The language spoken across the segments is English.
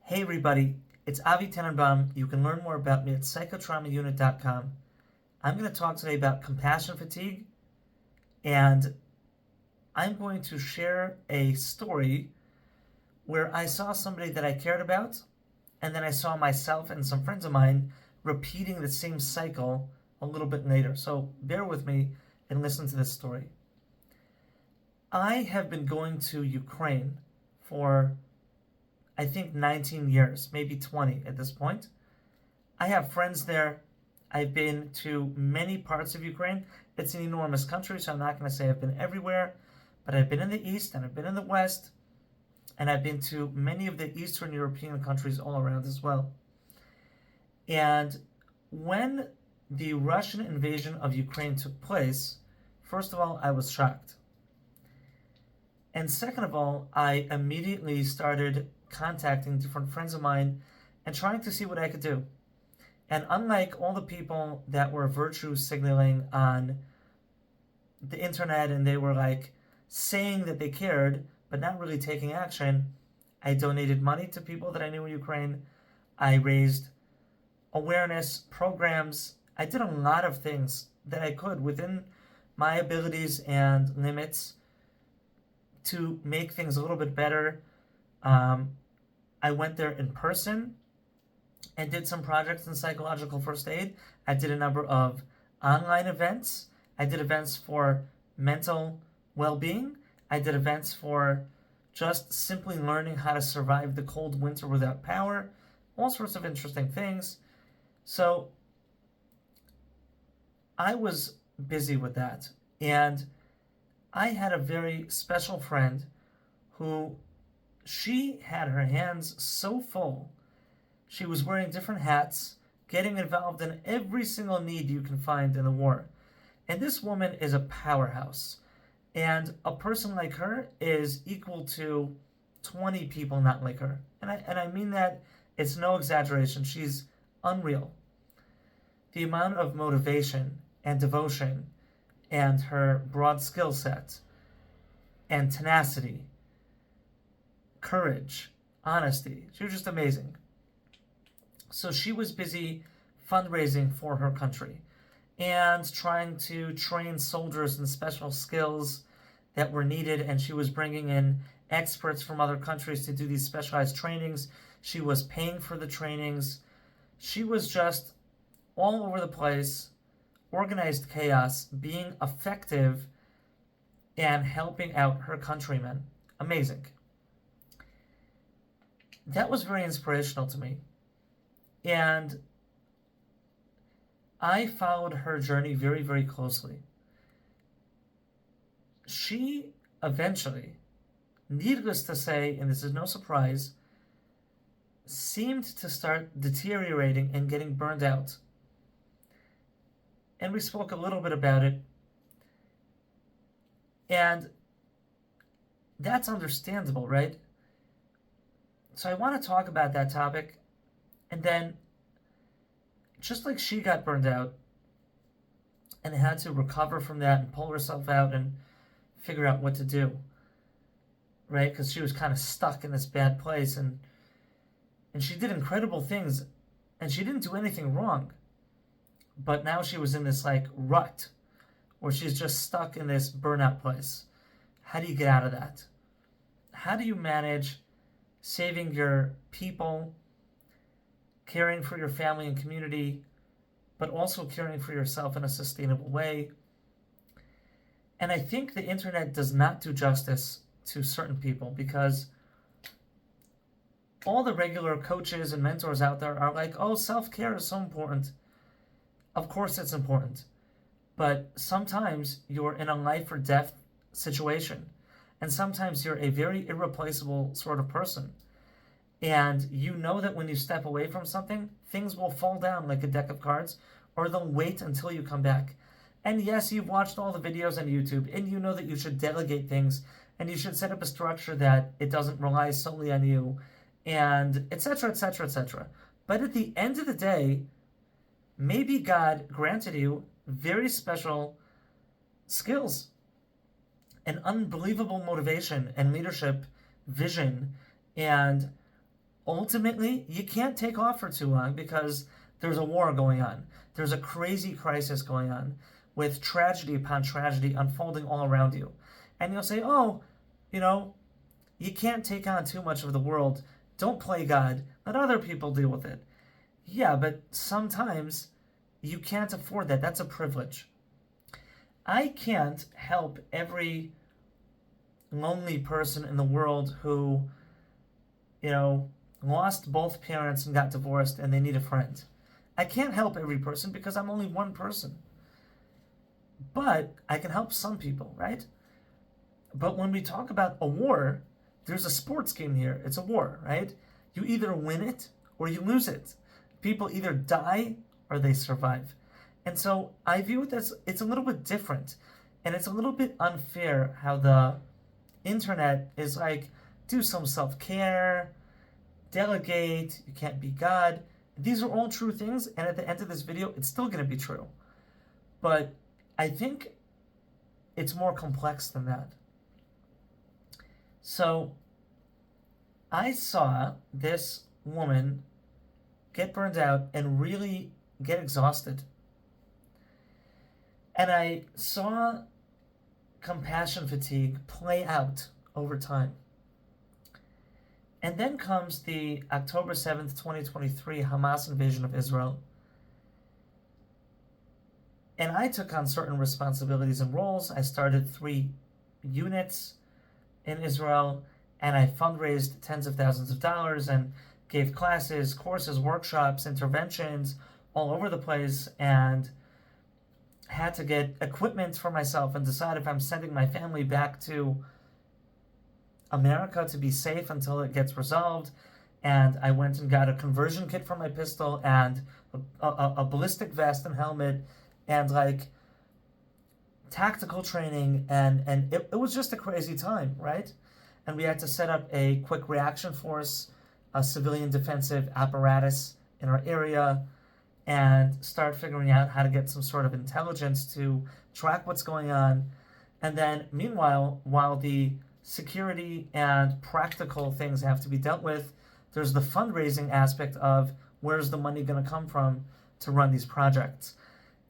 Hey everybody, it's Avi Tenenbaum. You can learn more about me at psychotraumaunit.com. I'm going to talk today about compassion fatigue, and I'm going to share a story where I saw somebody that I cared about, and then I saw myself and some friends of mine repeating the same cycle a little bit later. So bear with me and listen to this story. I have been going to Ukraine for I think 19 years, maybe 20 at this point. I have friends there. I've been to many parts of Ukraine. It's an enormous country, so I'm not going to say I've been everywhere, but I've been in the east and I've been in the west, and I've been to many of the Eastern European countries all around as well. And when the Russian invasion of Ukraine took place, first of all, I was shocked. And second of all, I immediately started contacting different friends of mine and trying to see what I could do. And unlike all the people that were virtue signaling on the internet and they were like saying that they cared but not really taking action, I donated money to people that I knew in Ukraine. I raised awareness programs. I did a lot of things that I could within my abilities and limits to make things a little bit better. I went there in person and did some projects in psychological first aid. I did a number of online events. I did events for mental well-being. I did events for just simply learning how to survive the cold winter without power. All sorts of interesting things. So I was busy with that. And I had a very special friend who she had her hands so full. She was wearing different hats, getting involved in every single need you can find in the war. And this woman is a powerhouse. And a person like her is equal to 20 people not like her. And I mean that, it's no exaggeration. She's unreal. The amount of motivation and devotion and her broad skill set and tenacity, courage, honesty. She was just amazing. So she was busy fundraising for her country and trying to train soldiers in special skills that were needed. And she was bringing in experts from other countries to do these specialized trainings. She was paying for the trainings. She was just all over the place, organized chaos, being effective and helping out her countrymen. Amazing. That was very inspirational to me. And I followed her journey very, very closely. She eventually, needless to say, and this is no surprise, seemed to start deteriorating and getting burned out. And we spoke a little bit about it. And that's understandable, right? So I want to talk about that topic. And then, just like she got burned out and had to recover from that and pull herself out and figure out what to do, right? Because she was kind of stuck in this bad place, and she did incredible things, and she didn't do anything wrong. But now she was in this like rut where she's just stuck in this burnout place. How do you get out of that? How do you manage saving your people, caring for your family and community, but also caring for yourself in a sustainable way? And I think the internet does not do justice to certain people, because all the regular coaches and mentors out there are like, oh, self-care is so important. Of course it's important. But sometimes you're in a life or death situation. And sometimes you're a very irreplaceable sort of person. And you know that when you step away from something, things will fall down like a deck of cards, or they'll wait until you come back. And yes, you've watched all the videos on YouTube, and you know that you should delegate things, and you should set up a structure that it doesn't rely solely on you, and etc., etc., etc. But at the end of the day, maybe God granted you very special skills and unbelievable motivation and leadership vision and ultimately, you can't take off for too long because there's a war going on. There's a crazy crisis going on with tragedy upon tragedy unfolding all around you. And you'll say, oh, you know, you can't take on too much of the world. Don't play God. Let other people deal with it. Yeah, but sometimes you can't afford that. That's a privilege. I can't help every lonely person in the world who, lost both parents and got divorced and they need a friend. I can't help every person because I'm only one person. But I can help some people, right? But when we talk about a war, there's a sports game here. It's a war, right? You either win it or you lose it. People either die or they survive. And so I view it as it's a little bit different. And it's a little bit unfair how the internet is like, do some self-care, delegate, you can't be God. These are all true things, and at the end of this video, it's still going to be true. But I think it's more complex than that. So I saw this woman get burned out and really get exhausted. And I saw compassion fatigue play out over time. And then comes the October 7th, 2023 Hamas invasion of Israel. And I took on certain responsibilities and roles. I started 3 units in Israel, and I fundraised tens of thousands of dollars and gave classes, courses, workshops, interventions all over the place, and had to get equipment for myself and decide if I'm sending my family back to America to be safe until it gets resolved. And I went and got a conversion kit for my pistol and a ballistic vest and helmet and like tactical training, and it was just a crazy time, right? And we had to set up a quick reaction force, a civilian defensive apparatus in our area, and start figuring out how to get some sort of intelligence to track what's going on. And then meanwhile, while the security and practical things have to be dealt with, there's the fundraising aspect of where's the money going to come from to run these projects.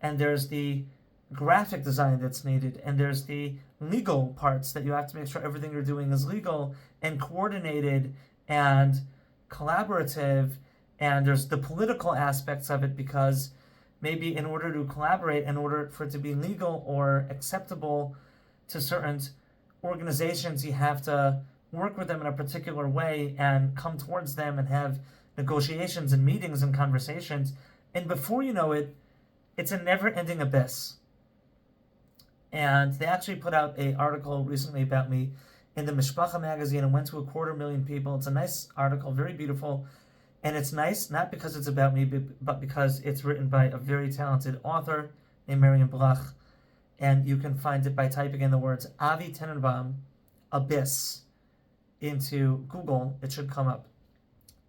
And there's the graphic design that's needed, and there's the legal parts that you have to make sure everything you're doing is legal and coordinated and collaborative, and there's the political aspects of it, because maybe in order to collaborate, in order for it to be legal or acceptable to certain organizations, you have to work with them in a particular way and come towards them and have negotiations and meetings and conversations, and before you know it, it's a never-ending abyss. And they actually put out an article recently about me in the Mishpacha magazine and went to 250,000 people. It's a nice article, very beautiful. And it's nice, not because it's about me, but because it's written by a very talented author named Miriam Blach. And you can find it by typing in the words Avi Tenenbaum, Abyss, into Google. It should come up.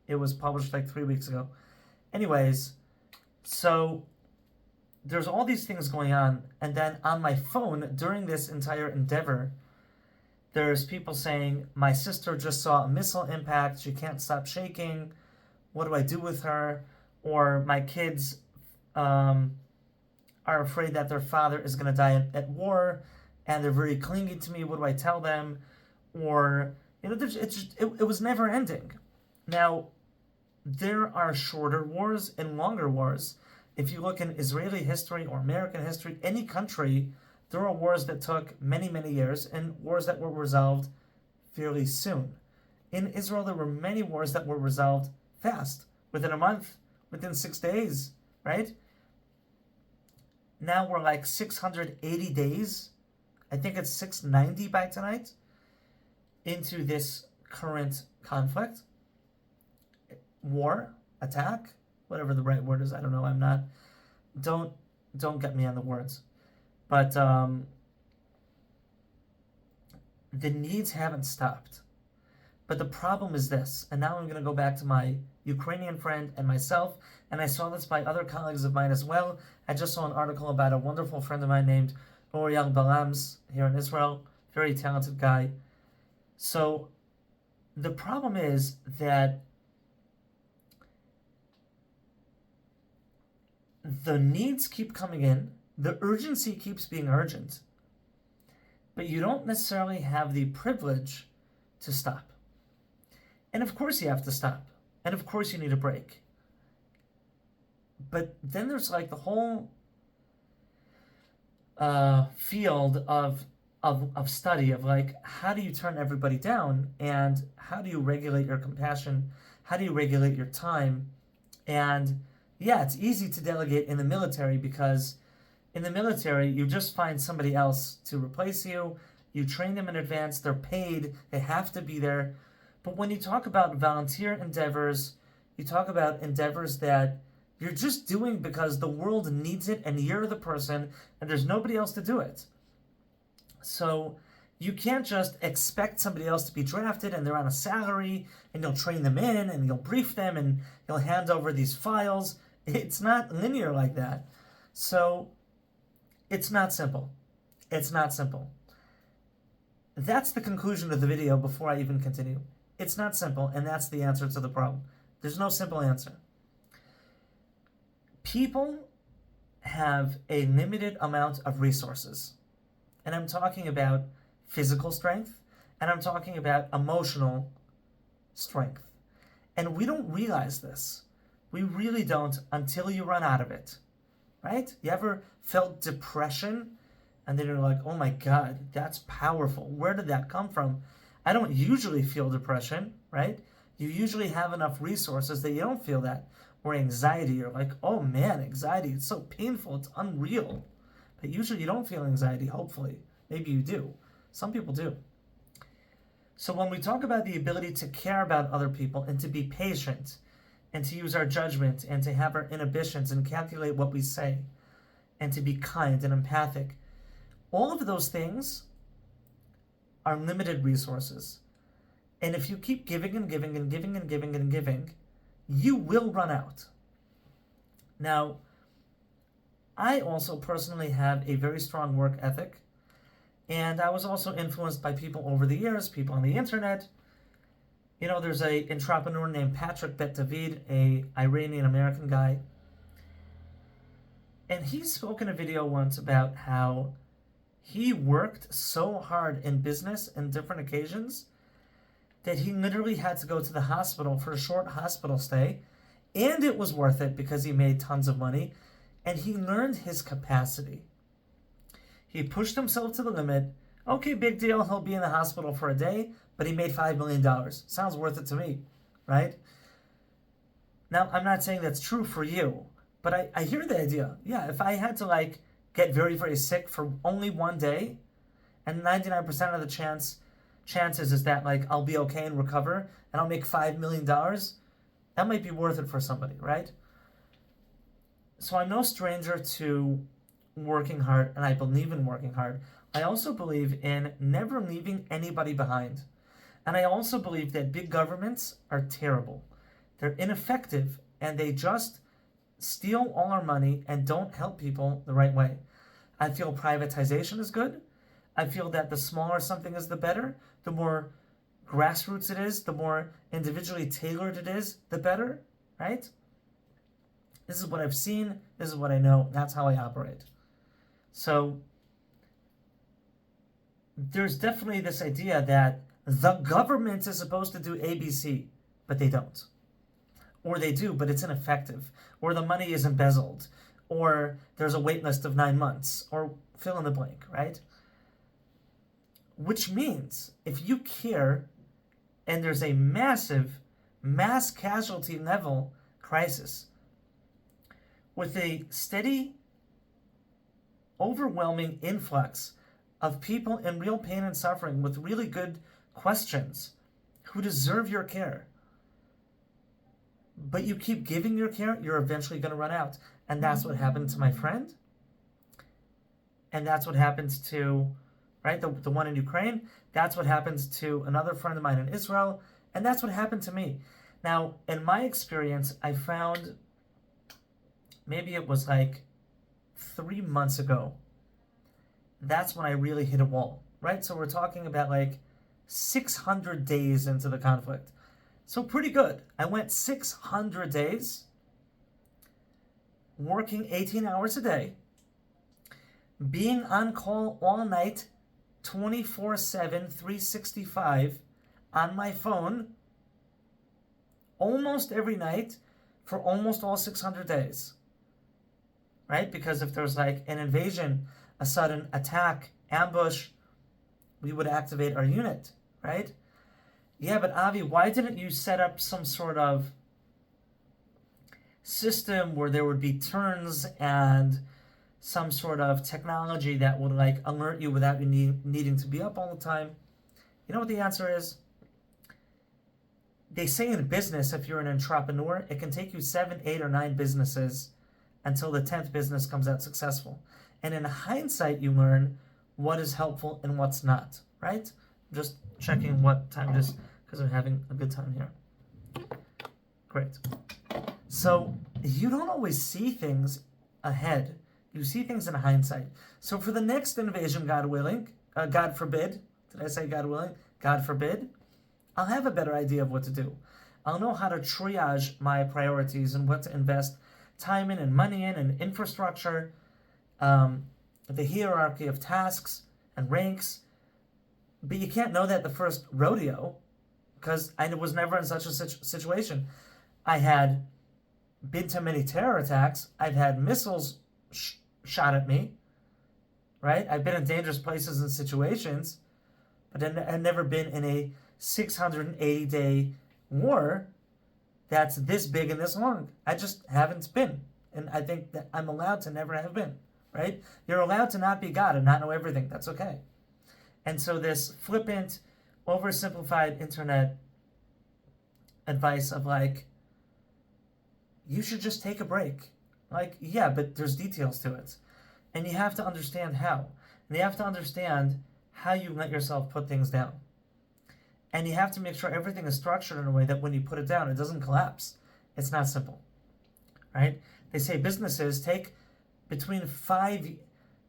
It was published like 3 weeks ago. Anyways, so there's all these things going on, and then on my phone during this entire endeavor, there's people saying, my sister just saw a missile impact, she can't stop shaking, what do I do with her? Or my kids are afraid that their father is going to die at war, and they're very clingy to me, what do I tell them? Or, it was never ending. Now, there are shorter wars and longer wars. If you look in Israeli history or American history, any country, there are wars that took many, many years and wars that were resolved fairly soon. In Israel, there were many wars that were resolved fast, within a month, within 6 days, right? Now we're like 680 days. I think it's 690 by tonight into this current conflict, war, attack, whatever the right word is. I don't know. I'm not. Don't get me on the words. But the needs haven't stopped. But the problem is this, and now I'm going to go back to my Ukrainian friend and myself, and I saw this by other colleagues of mine as well. I just saw an article about a wonderful friend of mine named Oriel Balams here in Israel, very talented guy. So the problem is that the needs keep coming in, the urgency keeps being urgent, but you don't necessarily have the privilege to stop. And of course you have to stop. And of course you need a break. But then there's like the whole field of study of like, how do you turn everybody down, and how do you regulate your compassion? How do you regulate your time? And yeah, it's easy to delegate in the military, because in the military, you just find somebody else to replace you. You train them in advance. They're paid. They have to be there. But when you talk about volunteer endeavors, you talk about endeavors that you're just doing because the world needs it and you're the person and there's nobody else to do it. So you can't just expect somebody else to be drafted and they're on a salary and you'll train them in and you'll brief them and you'll hand over these files. It's not linear like that. So it's not simple. It's not simple. That's the conclusion of the video before I even continue. It's not simple, and that's the answer to the problem. There's no simple answer. People have a limited amount of resources. And I'm talking about physical strength, and I'm talking about emotional strength. And we don't realize this. We really don't until you run out of it. Right? You ever felt depression? And then you're like, oh my God, that's powerful. Where did that come from? I don't usually feel depression, right? You usually have enough resources that you don't feel that. Or anxiety, you're like, oh man, anxiety, it's so painful, it's unreal. But usually you don't feel anxiety, hopefully. Maybe you do. Some people do. So when we talk about the ability to care about other people and to be patient and to use our judgment and to have our inhibitions and calculate what we say and to be kind and empathic, all of those things are limited resources. And if you keep giving and giving and giving and giving and giving, you will run out. Now, I also personally have a very strong work ethic, and I was also influenced by people over the years, people on the internet. You know, there's an entrepreneur named Patrick Bet-David, a Iranian-American guy, and he spoke in a video once about how he worked so hard in business and different occasions that he literally had to go to the hospital for a short hospital stay, and it was worth it because he made tons of money, and he learned his capacity. He pushed himself to the limit. Okay, big deal, he'll be in the hospital for a day, but he made $5 million. Sounds worth it to me, right? Now, I'm not saying that's true for you, but I hear the idea. Yeah, if I had to like get very, very sick for only one day, and 99% of the chances is that like I'll be okay and recover, and I'll make $5 million, that might be worth it for somebody, right? So I'm no stranger to working hard, and I believe in working hard. I also believe in never leaving anybody behind. And I also believe that big governments are terrible. They're ineffective, and they just steal all our money and don't help people the right way. I feel privatization is good. I feel that the smaller something is, the better. The more grassroots it is, the more individually tailored it is, the better, right? This is what I've seen. This is what I know. That's how I operate. So there's definitely this idea that the government is supposed to do ABC, but they don't. Or they do, but it's ineffective. Or the money is embezzled. Or there's a wait list of 9 months. Or fill in the blank, right? Which means if you care and there's a massive mass casualty level crisis with a steady, overwhelming influx of people in real pain and suffering with really good questions who deserve your care, but you keep giving your care, you're eventually going to run out. And that's what happened to my friend. And that's what happens to, right, the one in Ukraine. That's what happens to another friend of mine in Israel. And that's what happened to me. Now, in my experience, I found, maybe it was like 3 months ago, that's when I really hit a wall, right? So we're talking about like 600 days into the conflict. So pretty good. I went 600 days working 18 hours a day, being on call all night, 24/7, 365 on my phone, almost every night for almost all 600 days, right? Because if there's like an invasion, a sudden attack, ambush, we would activate our unit, right? Yeah, but Avi, why didn't you set up some sort of system where there would be turns and some sort of technology that would like alert you without you needing to be up all the time? You know what the answer is? They say in business, if you're an entrepreneur, it can take you 7, 8, or 9 businesses until the 10th business comes out successful. And in hindsight, you learn what is helpful and what's not, right? Just checking what time it is because I'm having a good time here. Great. So you don't always see things ahead. You see things in hindsight. So for the next invasion, God willing, God forbid, did I say God willing? God forbid, I'll have a better idea of what to do. I'll know how to triage my priorities and what to invest time in and money in and infrastructure, the hierarchy of tasks and ranks. But you can't know that the first rodeo because I was never in such a situation. I had been to many terror attacks. I've had missiles shot at me, right? I've been in dangerous places and situations, but I've never been in a 680-day war that's this big and this long. I just haven't been. And I think that I'm allowed to never have been, right? You're allowed to not be God and not know everything. That's okay. And so this flippant, oversimplified internet advice of like, you should just take a break. Like, yeah, but there's details to it. And you have to understand how. And you have to understand how you let yourself put things down. And you have to make sure everything is structured in a way that when you put it down, it doesn't collapse. It's not simple, right? They say businesses take between 3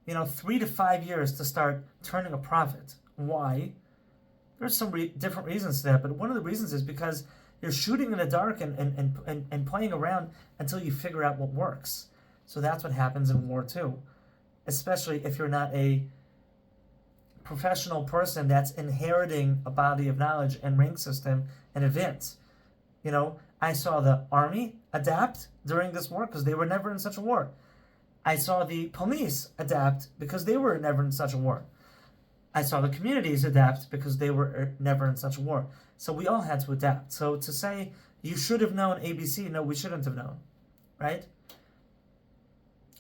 to 5 years to start turning a profit. Why? There's some different reasons to that, but one of the reasons is because you're shooting in the dark and playing around until you figure out what works. So that's what happens in war too, especially if you're not a professional person that's inheriting a body of knowledge and rank system and events. You know, I saw the army adapt during this war because they were never in such a war. I saw the police adapt because they were never in such a war. I saw the communities adapt because they were never in such a war. So we all had to adapt. So to say you should have known ABC, no, we shouldn't have known, right?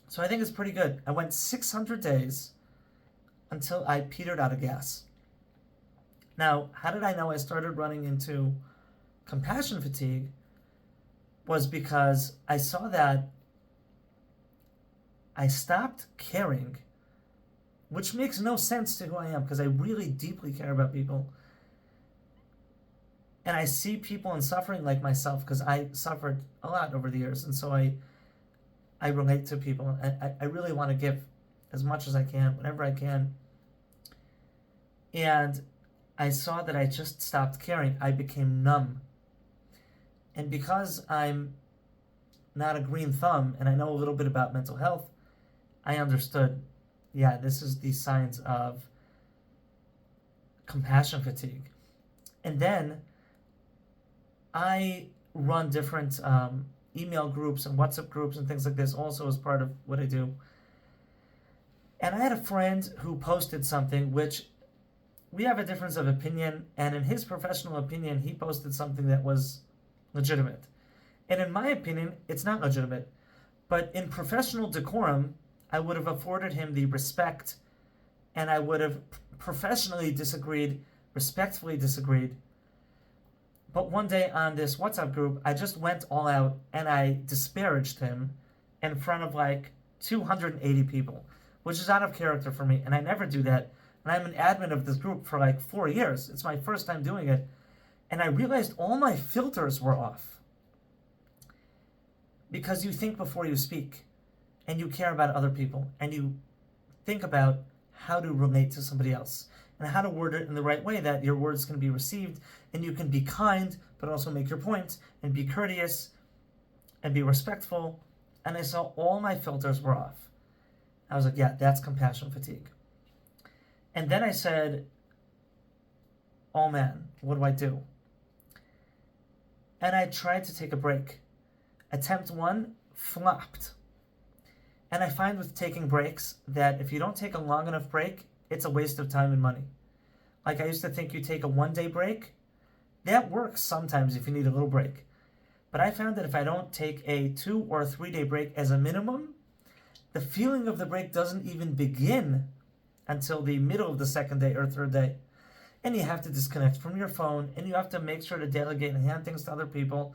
So I think it's pretty good. I went 600 days until I petered out of gas. Now, how did I know I started running into compassion fatigue? Was because I saw that I stopped caring, which makes no sense to who I am because I really deeply care about people. And I see people in suffering like myself because I suffered a lot over the years. And so I relate to people. I really want to give as much as I can, whenever I can. And I saw that I just stopped caring. I became numb. And because I'm not a green thumb and I know a little bit about mental health, I understood, yeah, this is the signs of compassion fatigue. And then I run different email groups and WhatsApp groups and things like this also as part of what I do. And I had a friend who posted something which we have a difference of opinion, and in his professional opinion, he posted something that was legitimate. And in my opinion, it's not legitimate. But in professional decorum, I would have afforded him the respect, and I would have professionally disagreed, respectfully disagreed. But one day on this WhatsApp group, I just went all out and I disparaged him in front of like 280 people, which is out of character for me, and I never do that. And I'm an admin of this group for like 4 years. It's my first time doing it. And I realized all my filters were off. Because you think before you speak, and you care about other people, and you think about how to relate to somebody else, and how to word it in the right way that your words can be received, and you can be kind, but also make your point, and be courteous, and be respectful, and I saw all my filters were off. I was like, yeah, that's compassion fatigue. And then I said, oh man, what do I do? And I tried to take a break. Attempt 1 flopped. And I find with taking breaks that if you don't take a long enough break, it's a waste of time and money. Like I used to think you take a 1-day break. That works sometimes if you need a little break. But I found that if I don't take a 2 or 3-day break as a minimum, the feeling of the break doesn't even begin until the middle of the 2nd day or 3rd day. And you have to disconnect from your phone, and you have to make sure to delegate and hand things to other people.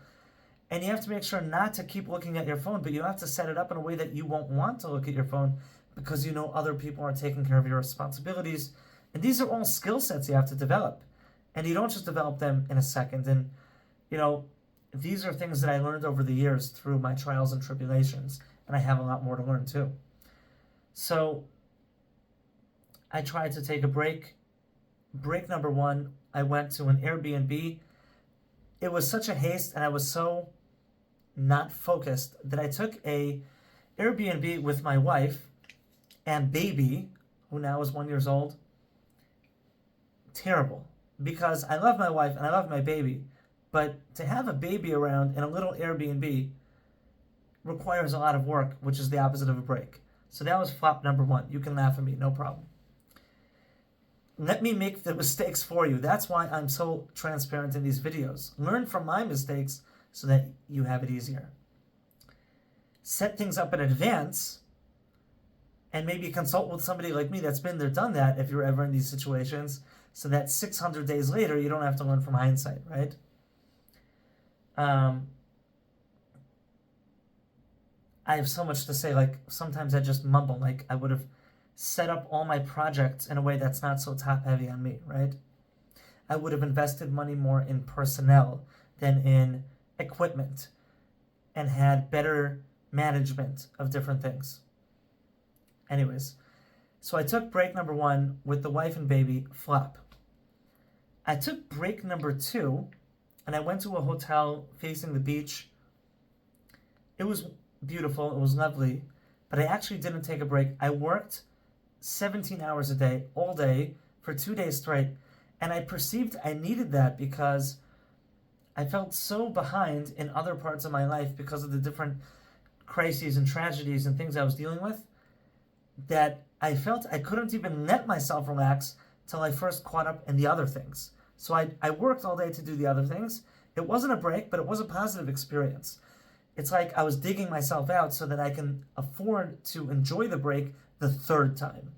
And you have to make sure not to keep looking at your phone, but you have to set it up in a way that you won't want to look at your phone because you know other people are taking care of your responsibilities. And these are all skill sets you have to develop. And you don't just develop them in a second. And, these are things that I learned over the years through my trials and tribulations. And I have a lot more to learn too. So I tried to take a break. Break number 1, I went to an Airbnb. It was such a haste and I was so not focused that I took a Airbnb with my wife and baby, who now is 1 year old. Terrible, because I love my wife and I love my baby, but to have a baby around in a little Airbnb requires a lot of work, which is the opposite of a break. So that was flop number 1. You can laugh at me, no problem. Let me make the mistakes for you. That's why I'm so transparent in these videos. Learn from my mistakes so that you have it easier. Set things up in advance and maybe consult with somebody like me that's been there, done that, if you're ever in these situations, so that 600 days later, you don't have to learn from hindsight, right? I have so much to say. Like, sometimes I just mumble. Like, I would have set up all my projects in a way that's not so top heavy on me, right? I would have invested money more in personnel than in equipment and had better management of different things. Anyways, so I took break number 1 with the wife and baby, flop. I took break number 2 and I went to a hotel facing the beach. It was beautiful, it was lovely, but I actually didn't take a break. I worked 17 hours a day, all day, for 2 days straight. And I perceived I needed that because I felt so behind in other parts of my life because of the different crises and tragedies and things I was dealing with, that I felt I couldn't even let myself relax till I first caught up in the other things. So I worked all day to do the other things. It wasn't a break, but it was a positive experience. It's like I was digging myself out so that I can afford to enjoy the break the 3rd time.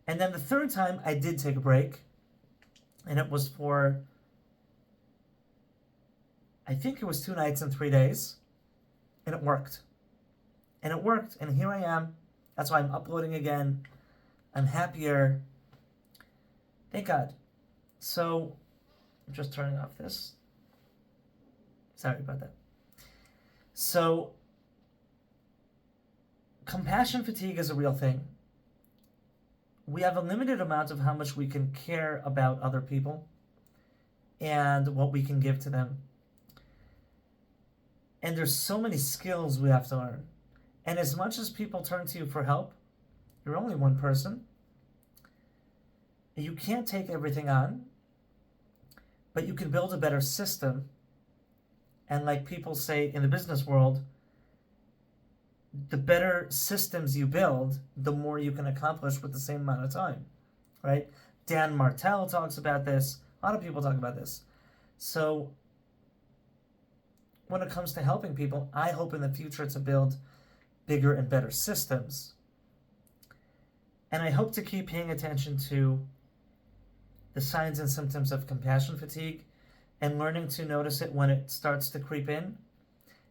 And then the 3rd time I did take a break, and it was for, I think it was 2 nights and 3 days, and it worked. And it worked, and here I am. That's why I'm uploading again. I'm happier. Thank God. So, I'm just turning off this. Sorry about that. So, compassion fatigue is a real thing. We have a limited amount of how much we can care about other people and what we can give to them. And there's so many skills we have to learn. And as much as people turn to you for help, you're only one person. You can't take everything on, but you can build a better system. And like people say in the business world, the better systems you build, the more you can accomplish with the same amount of time, right? Dan Martell talks about this. A lot of people talk about this. So when it comes to helping people, I hope in the future to build bigger and better systems. And I hope to keep paying attention to the signs and symptoms of compassion fatigue and learning to notice it when it starts to creep in,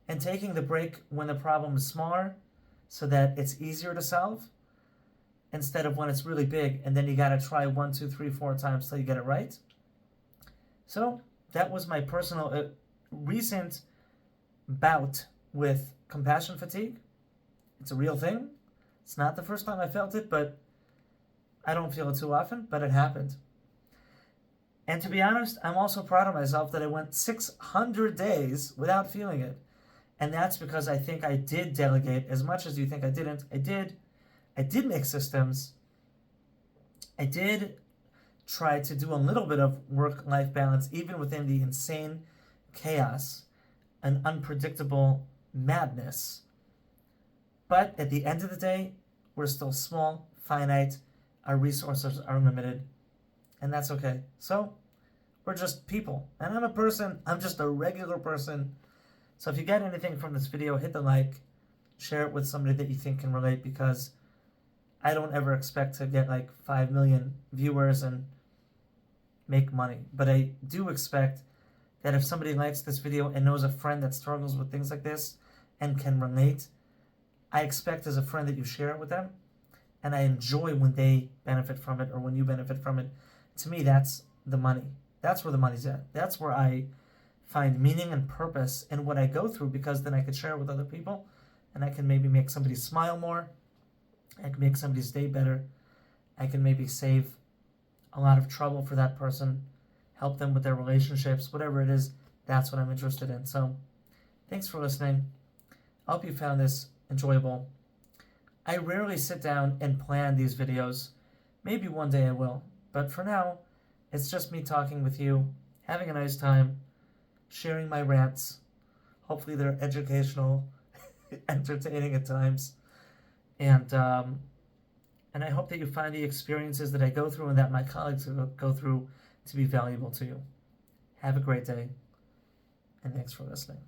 and taking the break when the problem is smaller so that it's easier to solve instead of when it's really big and then you got to try 1, 2, 3, 4 times till you get it right. So that was my personal recent bout with compassion fatigue. It's a real thing. It's not the first time I felt it, but I don't feel it too often, but it happened. And to be honest, I'm also proud of myself that I went 600 days without feeling it. And that's because I think I did delegate as much as you think I didn't. I did. I did make systems. I did try to do a little bit of work-life balance, even within the insane chaos and unpredictable madness. But at the end of the day, we're still small, finite, our resources are limited, and that's okay. So, we're just people. And I'm a person, I'm just a regular person. So if you get anything from this video, hit the like, share it with somebody that you think can relate, because I don't ever expect to get like 5 million viewers and make money. But I do expect that if somebody likes this video and knows a friend that struggles with things like this and can relate, I expect as a friend that you share it with them. And I enjoy when they benefit from it or when you benefit from it. To me, that's the money. That's where the money's at. That's where I find meaning and purpose in what I go through, because then I can share it with other people and I can maybe make somebody smile more. I can make somebody's day better. I can maybe save a lot of trouble for that person, help them with their relationships, whatever it is. That's what I'm interested in. So thanks for listening. I hope you found this enjoyable. I rarely sit down and plan these videos. Maybe one day I will. But for now, it's just me talking with you, having a nice time, sharing my rants. Hopefully they're educational, entertaining at times. And I hope that you find the experiences that I go through and that my colleagues go through to be valuable to you. Have a great day, and thanks for listening.